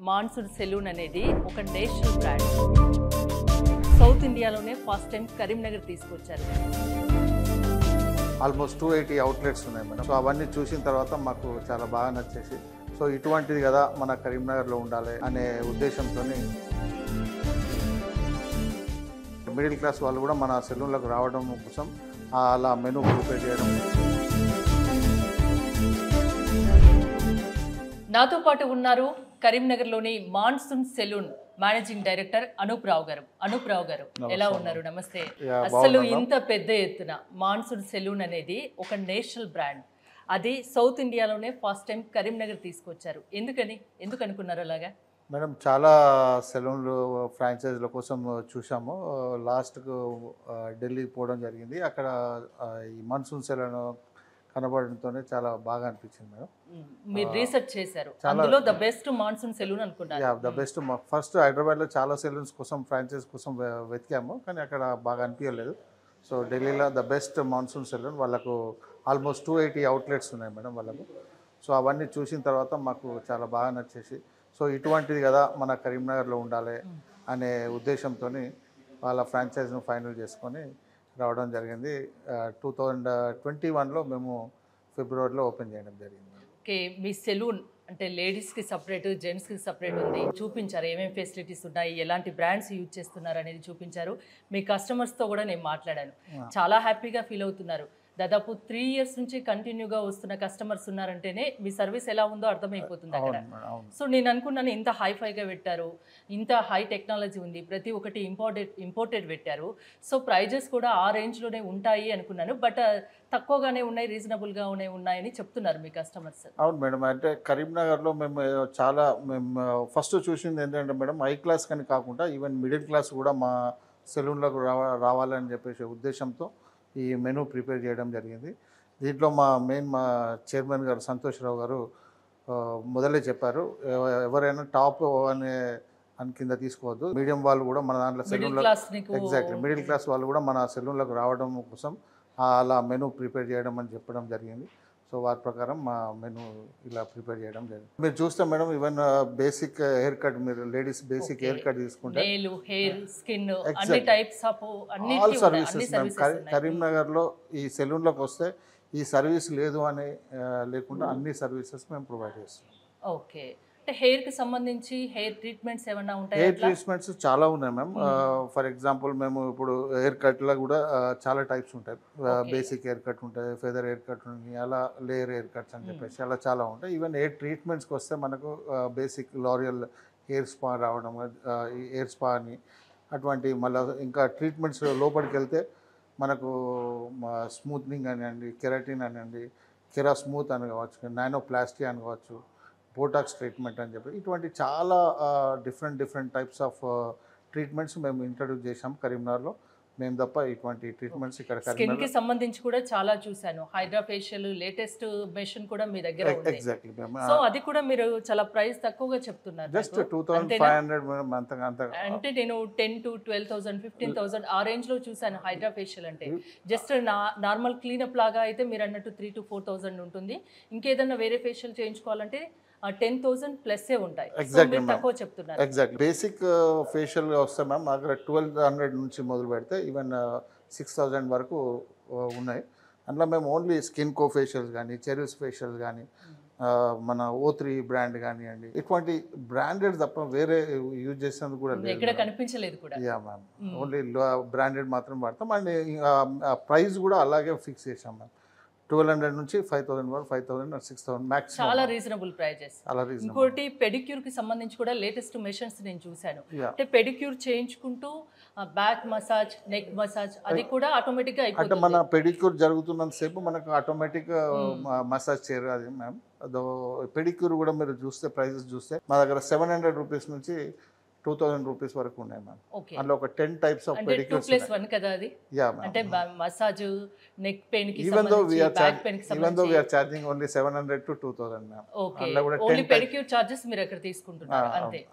Monsoon salon అనేది ఒక national brand. South ఇండియాలోనే ఫస్ట్ టైం కరీంనగర్ తీసుకొచ్చారు. ఆల్మోస్ట్ 280 అవుట్లెట్స్ ఉన్నాయి మేడం. సో అవన్నీ చూసిన తర్వాత మాకు చాలా బాగా నచ్చేసి సో ఇటువంటిది కదా మన కరీంనగర్లో ఉండాలి అనే ఉద్దేశంతో మిడిల్ క్లాస్ వాళ్ళు కూడా మన సెలూన్లకు రావడం కోసం అలా మెనూ ప్రిపేర్ చేయడం. నాతో పాటు ఉన్నారు కరీంనగర్లోని monsoon saloon managing director Anoop Rao గారు ఎలా ఉన్నారు? నమస్తే. అసలు ఇంత పెద్ద ఎత్తున మాన్సూన్ సెలూన్ అనేది ఒక నేషనల్ బ్రాండ్, అది సౌత్ ఇండియాలోనే ఫస్ట్ టైం కరీంనగర్ తీసుకొచ్చారు. ఎందుకు అనుకున్నారు అలాగా? మేడం చాలా సెలూన్లు ఫ్రాంచైజీల కోసం చూసాము. లాస్ట్కు ఢిల్లీకి పోవడం జరిగింది. అక్కడ ఈ మాన్సూన్ సెలూన్ కనబడడంతోనే చాలా బాగా అనిపించింది మేడం. మీరు రీసెర్చ్ చేశారు, అందులో ద బెస్ట్ మాన్సూన్ సెలూన్ అనుకున్నారు. The best. ఫస్ట్ హైదరాబాద్లో చాలా సెలూన్స్ కోసం ఫ్రాంచైజ్ కోసం వెతికాము, కానీ అక్కడ బాగా అనిపించలేదు. సో ఢిల్లీలో ద బెస్ట్ మాన్సూన్ సెలూన్, వాళ్ళకు ఆల్మోస్ట్ 280 అవుట్లెట్స్ ఉన్నాయి మేడం వాళ్ళకు. సో అవన్నీ చూసిన తర్వాత మాకు చాలా బాగా నచ్చేసి సో ఇటువంటిది కదా మన కరీంనగర్లో ఉండాలి అనే ఉద్దేశంతో వాళ్ళ ఫ్రాంచైజ్ను ఫైనల్ చేసుకొని రావడం జరిగింది. 2021లో మేము ఫిబ్రవరిలో ఓపెన్ చేయడం జరిగింది. ఓకే, మీ సెలూన్ అంటే లేడీస్కి సపరేట్, జెంట్స్కి సపరేట్ ఉంది. చూపించారు ఏమేమి ఫెసిలిటీస్ ఉన్నాయి, ఎలాంటి బ్రాండ్స్ యూజ్ చేస్తున్నారు అనేది చూపించారు. మీ కస్టమర్స్తో కూడా నేను మాట్లాడాను, చాలా హ్యాపీగా ఫీల్ అవుతున్నారు. దాదాపు 3 years నుంచి కంటిన్యూగా వస్తున్న కస్టమర్స్ ఉన్నారంటేనే మీ సర్వీస్ ఎలా ఉందో అర్థమైపోతుంది అక్కడ. సో నేను అనుకున్నాను, ఇంత హైఫైగా పెట్టారు, ఇంత హై టెక్నాలజీ ఉంది, ప్రతి ఒక్కటి ఇంపోర్టెడ్ పెట్టారు. సో ప్రైజెస్ కూడా ఆ రేంజ్లోనే ఉంటాయి అనుకున్నాను. బట్ తక్కువగానే ఉన్నాయి, రీజనబుల్గా ఉన్నాయని చెప్తున్నారు మీ కస్టమర్స్. అవును మేడం. అంటే కరీంనగర్లో మేము ఫస్ట్ చూసింది ఏంటంటే మేడం, హై క్లాస్ కానీ కాకుండా ఈవెన్ మిడిల్ క్లాస్ కూడా మా సెలూన్లకు రావాలని చెప్పేసి ఉద్దేశంతో ఈ మెనూ ప్రిపేర్ చేయడం జరిగింది. దీంట్లో మా చైర్మన్ గారు సంతోష్ రావు గారు మొదలే చెప్పారు, ఎవరైనా టాప్ అని కింద తీసుకోవద్దు, మీడియం వాళ్ళు కూడా మన దాంట్లో సెలూన్లో ఎగ్జాక్ట్లీ మిడిల్ క్లాస్ వాళ్ళు కూడా మన సెలూన్లకు రావడం కోసం అలా మెనూ ప్రిపేర్ చేయడం అని చెప్పడం జరిగింది. సో వారి ప్రకారం మా మెనూ ఇలా ప్రిపేర్ చేయడం జరిగింది. మీరు చూస్తే madam, even basic hair cut, మీరు లేడీస్ బేసిక్ హెయిర్ కట్ తీసుకుంటే ఆల్ సర్వీసెస్ కరీంనగర్లో ఈ సెలూన్లోకి వస్తే ఈ సర్వీస్ లేదు అని లేకుండా అన్ని సర్వీసెస్ మేము ప్రొవైడ్ చేస్తాం. ఓకే, హెయిర్కి సంబంధించి హెయిర్ ట్రీట్మెంట్స్ ఏమైనా ఉంటాయి? హెయిర్ ట్రీట్మెంట్స్ చాలా ఉన్నాయి మ్యామ్. ఫర్ ఎగ్జాంపుల్ మేము ఇప్పుడు హెయిర్ కట్లో కూడా చాలా టైప్స్ ఉంటాయి. బేసిక్ హెయిర్ కట్ ఉంటాయి, ఫెదర్ హెయిర్ కట్ ఉంటాయి, అలా లేయర్ హెయిర్ కట్స్ అని చెప్పేసి అలా చాలా ఉంటాయి. ఈవెన్ హెయిర్ ట్రీట్మెంట్స్కి వస్తే మనకు బేసిక్ లారియల్ హెయిర్ స్పా రావడం, హెయిర్ స్పా అని అటువంటి, మళ్ళీ ఇంకా ట్రీట్మెంట్స్ లోపలికి వెళ్తే మనకు స్మూత్నింగ్ అనండి, కెరాటిన్ అనండి, కెరా స్మూత్ అని కావచ్చు, నానోప్లాస్టీ అని కావచ్చు, బోటాక్స్ ట్రీట్మెంట్ అని చెప్పి ఇటువంటి చాలా డిఫరెంట్ టైప్స్ ఆఫ్ ట్రీట్మెంట్స్ మేము ఇంట్రడ్యూస్ చేసాం కరీంనగర్లో. మేము తప్ప ఇటువంటి ట్రీట్మెంట్స్ ఇక్కడ స్కిన్కి సంబంధించి కూడా చాలా చూశాను. హైడ్రా ఫేషియల్ లేటెస్ట్ మెషిన్ కూడా మీ దగ్గర ఉంది. ఎగ్జాక్ట్లీ. సో అది కూడా మీరు చాలా ప్రైస్ తక్కువగా చెప్తున్నారు. జస్ట్ 2500 అంత. అంటే నేను 10 to 12,000 15,000 ఆ రేంజ్ లో చూశాను హైడ్రా ఫేషియల్. అంటే జస్ట్ నార్మల్ క్లీనప్ లాగా అయితే మీరు అన్నట్టు 3 to 4,000 ఉంటుంది. ఇంకేదన్నా వేరే ఫేషియల్ చేయించుకోవాలంటే 10,000 ప్లస్సే ఉంటాయి. తక్కువ చెప్తున్నారు. ఎగ్జాక్ట్లీ. బేసిక్ ఫేషియల్గా వస్తే మ్యామ్ అక్కడ 1200 నుంచి మొదలు పెడితే ఈవెన్ 6,000 వరకు ఉన్నాయి. అందులో మేము ఓన్లీ స్కిన్ కో ఫేషియల్స్ కానీ, చెరిస్ ఫేషియల్స్ కానీ, మన O3 బ్రాండ్ కానివ్వండి, ఇటువంటి బ్రాండెడ్ తప్ప వేరే యూజ్ చేసేందుకు కూడా ఎక్కడ కనిపించలేదు కూడా. యా మ్యామ్, ఓన్లీ బ్రాండెడ్ మాత్రం వాడతాం. అండ్ ప్రైస్ కూడా అలాగే ఫిక్స్ చేసాం మ్యామ్. 1200 నుంచి 5,000 వరకు, 5,000 or 6,000 మ్యాక్స్. చాలా రీజనబుల్ ప్రైజెస్. ఇంకోటి పెడిక్యూర్ కి సంబంధించి కూడా లేటెస్ట్ మెషిన్స్ నేను చూశాను. అంటే పెడిక్యూర్ చేయించుకుంటూ బ్యాక్ మసాజ్, నెక్ మసాజ్ అది కూడా ఆటోమేటిక్ గా అయిపోతుంది. అంటే మన పెడిక్యూర్ జరుగుతున్నంత సేపు మనకు ఆటోమేటిక్ మసాజ్ చేయరు అది మ్యామ్. అదో పెడిక్యూర్ కూడా మీరు చూస్తే ప్రైజెస్ చూస్తే మా దగ్గర 700 రూపీస్ నుంచి 2,000 రూపీస్ వరకు ఉన్నాయి మ్యామ్. అందులో ఒక 10 టైప్స్ ఆఫ్ పెడిక్యూర్స్ 2+1 కదా అది. Yeah ma'am. అంటే మసాజ్, నెక్ పెయిన్ కి ఈవెన్ దో వి సంబంధించి are charging only 700 to 2,000 ma'am. Okay, only pedicure charges మీరు అక్కడ తీసుకుంటున్నారు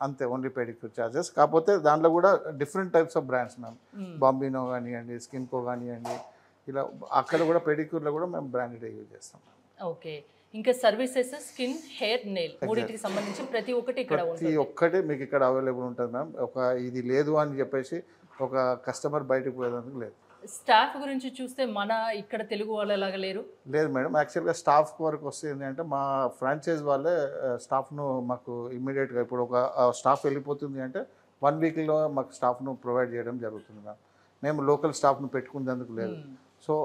అంతే. Only pedicure charges. కాకపోతే దాంట్లో కూడా different types of brands ma'am. Bambino కానివ్వండి, స్కిన్ కో కానివ్వండి, ఇలా అక్కడ కూడా పెడిక్యూర్లో కూడా మేము బ్రాండెడ్ యూజ్ చేస్తాం. ఓకే. ఇంకా సర్వీసెస్ స్కిన్, హెయిర్, నెయిల్ మూడింటికి సంబంధించి ప్రతి ఒక్కటి ఇక్కడ ప్రతి ఉంటుంది. ఒక్కటి మీకు ఇక్కడ అవైలబుల్ ఉంటుంది మ్యామ్. ఇది లేదు అని చెప్పేసి ఒక కస్టమర్ బయటకు పోయేందుకు లేదు. స్టాఫ్ గురించి చూస్తే మన ఇక్కడ తెలుగు వాళ్ళలాగా లేరు. లేదు మేడం, యాక్చువల్గా స్టాఫ్ వరకు వస్తే ఏంటంటే మా ఫ్రాంచైజ్ వాళ్ళే స్టాఫ్ను మాకు ఇమ్మీడియట్గా ఇప్పుడు ఒక స్టాఫ్ వెళ్ళిపోతుంది అంటే 1 వీక్లో మాకు స్టాఫ్ను ప్రొవైడ్ చేయడం జరుగుతుంది మ్యామ్. మేము లోకల్ స్టాఫ్ను పెట్టుకునేందుకు లేదు. సో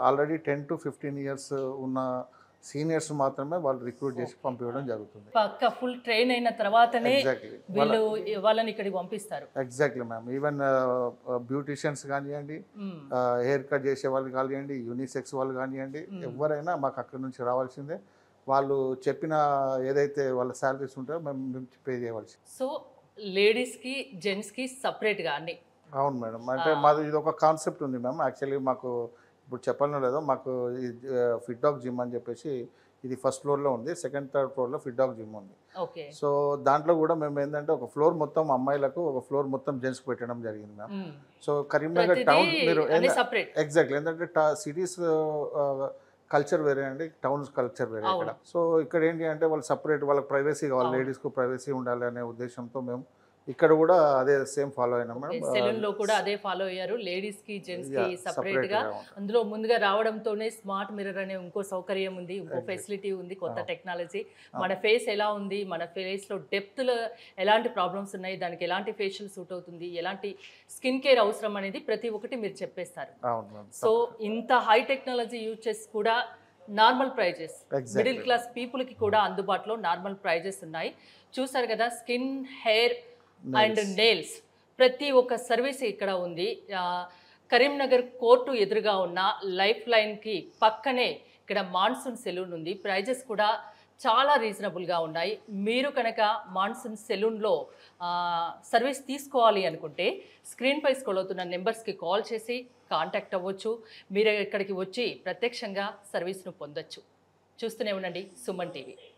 ఆల్రెడీ 10 to 15 ఇయర్స్ ఉన్న సీనియర్స్ మాత్రమే వాళ్ళు రిక్రూట్ చేసి పంపించడం జరుగుతుంది. పక్క ఫుల్ ట్రైన్ అయిన తర్వాతనే ఎగ్జాక్ట్లీ వీళ్ళు వాళ్ళని ఇక్కడికి పంపిస్తారు. Exactly ma'am. ఈవెన్ బ్యూటిషియన్స్ కానివ్వండి, హెయిర్ కట్ చేసే వాళ్ళు కానివ్వండి, యూనిసెక్స్ వాళ్ళు కానివ్వండి, ఎవరైనా మాకు అక్కడి నుంచి రావాల్సిందే. వాళ్ళు చెప్పిన ఏదైతే వాళ్ళ శాలరీస్ ఉంటాయో మేము పే చేయవలసింది. సో లేడీస్కి జెంట్స్కి సపరేట్గా అన్ని. అవును మేడం. అంటే మాది ఇది ఒక కాన్సెప్ట్ ఉంది మ్యామ్. యాక్చువల్లీ మాకు ఇప్పుడు చెప్పాలనో లేదో మాకు ఫిట్ డాగ్ జిమ్ అని చెప్పేసి ఇది ఫస్ట్ ఫ్లోర్లో ఉంది, సెకండ్ థర్డ్ ఫ్లోర్లో ఫిట్ డాగ్ జిమ్ ఉంది. ఓకే. సో దాంట్లో కూడా మేము ఏంటంటే ఒక ఫ్లోర్ మొత్తం అమ్మాయిలకు, ఒక ఫ్లోర్ మొత్తం జెంట్స్కి పెట్టడం జరిగింది మ్యామ్. సో కరీంనగర్ టౌన్ మీరు సపరేట్ ఎగ్జాక్ట్లీ ఏంటంటే సిటీస్ కల్చర్ వేరే అండి, టౌన్స్ కల్చర్ వేరే ఇక్కడ. సో ఇక్కడ ఏంటి అంటే వాళ్ళు సపరేట్, వాళ్ళకి ప్రైవసీ కావాలి, లేడీస్కు ప్రైవసీ ఉండాలి అనే ఉద్దేశంతో మేము ఇక్కడ కూడా అదే సేమ్ ఫాలో అయినాం మేడం. సెలూన్ లో కూడా అదే ఫాలో అయ్యారు, లేడీస్ కి జెంట్స్ కి సపరేట్ గా. అందులో ముందుగా రావడంతోనే స్మార్ట్ మిర్రర్ అనే ఇంకో సౌకర్యం ఉంది, ఇంకో ఫెసిలిటీ ఉంది, కొత్త టెక్నాలజీ. మన ఫేస్ ఎలా ఉంది, మన ఫేస్ లో డెప్త్ లో ఎలాంటి ప్రాబ్లమ్స్ ఉన్నాయి, దానికి ఎలాంటి ఫేషియల్ సూట్ అవుతుంది, ఎలాంటి స్కిన్ కేర్ అవసరం అనేది ప్రతి ఒక్కటి మీరు చెప్పేస్తారు. సో ఇంత హై టెక్నాలజీ యూజ్ చేసి కూడా normal prices, middle class people కి కూడా అందుబాటులో నార్మల్ ప్రైజెస్ ఉన్నాయి. చూసారు కదా, స్కిన్, హెయిర్ అండ్ నెయిల్స్ ప్రతి ఒక్క సర్వీస్ ఇక్కడ ఉంది. కరీంనగర్ కోర్టు ఎదురుగా ఉన్న లైఫ్ లైన్కి పక్కనే ఇక్కడ మాన్సూన్ సెలూన్ ఉంది. ప్రైజెస్ కూడా చాలా రీజనబుల్గా ఉన్నాయి. మీరు కనుక మాన్సూన్ సెలూన్లో సర్వీస్ తీసుకోవాలి అనుకుంటే స్క్రీన్పై స్క్రోల్ అవుతున్న నెంబర్స్కి కాల్ చేసి కాంటాక్ట్ అవ్వచ్చు. మీరు ఇక్కడికి వచ్చి ప్రత్యక్షంగా సర్వీస్ను పొందొచ్చు. చూస్తూనే ఉండండి సుమన్ టీవీ.